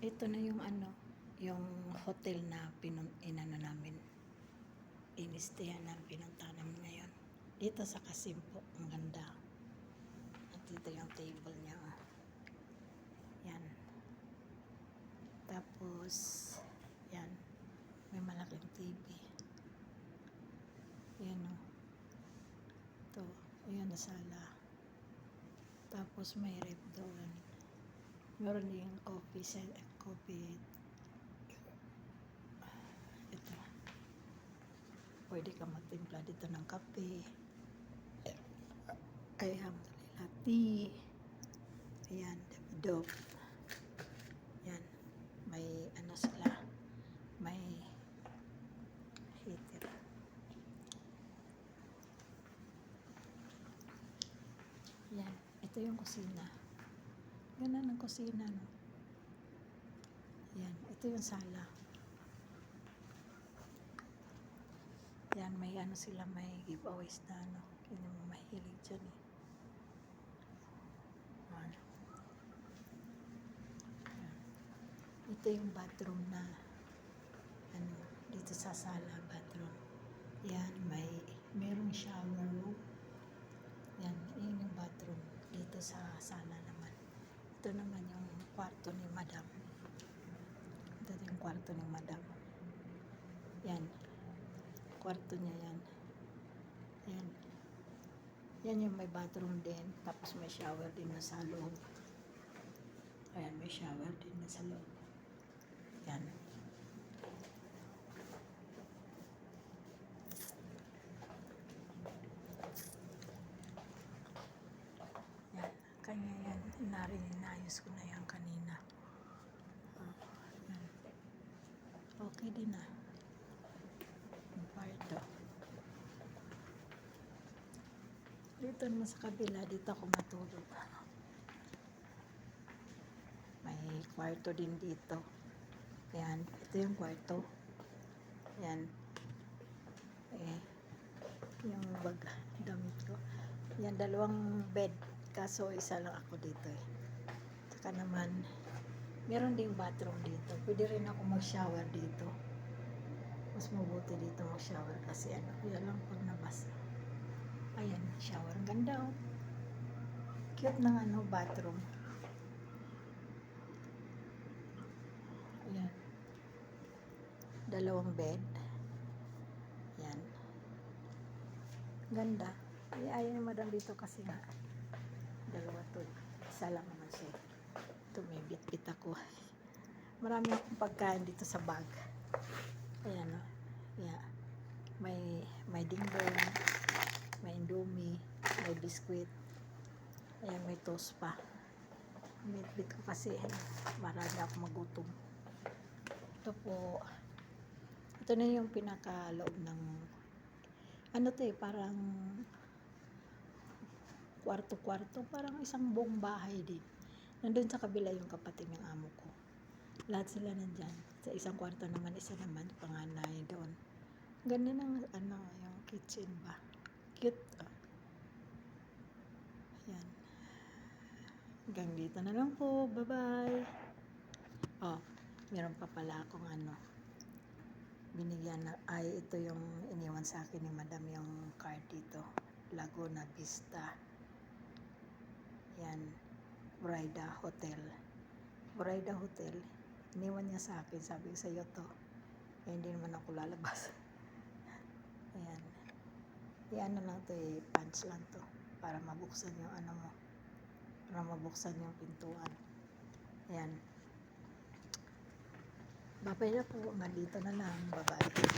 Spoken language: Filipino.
Ito na yung yung hotel na inano namin. Inistayan na pinunta namin ngayon. Dito sa Kasimpo, ang ganda. At dito yung table niya. Yan. Tapos, yan. May malaking TV. Yan o. Ito, yan na sala. Tapos may rep doon. Meron din coffee. Ito. Pwede ka magtimpla dito ng kape. Alhamdulillah, tea. Ayan, dog. Yan. May sila. May heater. Yan. Ito yung kusina. Ganda ng kusina, no? Yan. Ito yung sala. Yan. May sila. May giveaways na, Yun yung mahilig dyan, eh. Yan. Ito yung bathroom na dito sa sala, bathroom. Yan. Merong shower room. Yan. Yun yung bathroom. Dito sa sala naman. Ito naman yung kwarto ni Madam. Ito yung kwarto ni Madam. Yan. Kwarto niya yan. Yan. Yan yung may bathroom din. Tapos may shower din na sa loob. Ayan, may shower din na sa loob. Yan. Yan. Kanya yan. Inayos ko na yan kanina. Yan. Okay din na. Yung kwarto. Dito naman sa kabila, dito ako matulog. May kwarto din dito. Yan. Ito yung kwarto. Yan. Yung bag, damit ko. Yan, 2 bed. Kaso isa lang ako dito, eh. Saka naman, meron ding bathroom dito. Pwede rin ako mag-shower dito. Mas mabuti dito mag-shower kasi yan lang pag nabasa. Ayan, shower. Ang ganda, oh. Cute ng bathroom. Ayan. 2 bed. Yan. Ganda. Ayaw ni Madam dito kasi nga 2 to. Isa lang naman siya. Ito, may bit-bit ako. Marami akong pagkain dito sa bag. Ayan, oh. Yeah. May dingdong, may indomie, may biskwit. Ayan, may toast pa. Bit-bit ko kasi marami ako magutom. Ito po. Ito na yung pinakaloob ng parang kwarto-kwarto, parang isang buong bahay din. Nandun sa kabila yung kapatid ng amo ko. Lahat sila nandyan. Sa isang kwarto naman, isa naman panganay doon. Ganda ng yung kitchen ba. Cute. Yan. Hanggang dito na lang po. Bye-bye. Meron pa pala akong binigyan ito yung iniwan sa akin ni Madam, yung card dito. Laguna Vista. Yan. Buraida Hotel. Buraida Hotel. Iniwan niya sa akin. Sabi ko sa'yo to. Hindi naman ako lalabas. Ayan. Yan lang to, punch lang to. Para mabuksan yung mo. Para mabuksan yung pintuan. Ayan. Babay na po. Nandito na lang. Bye-bye.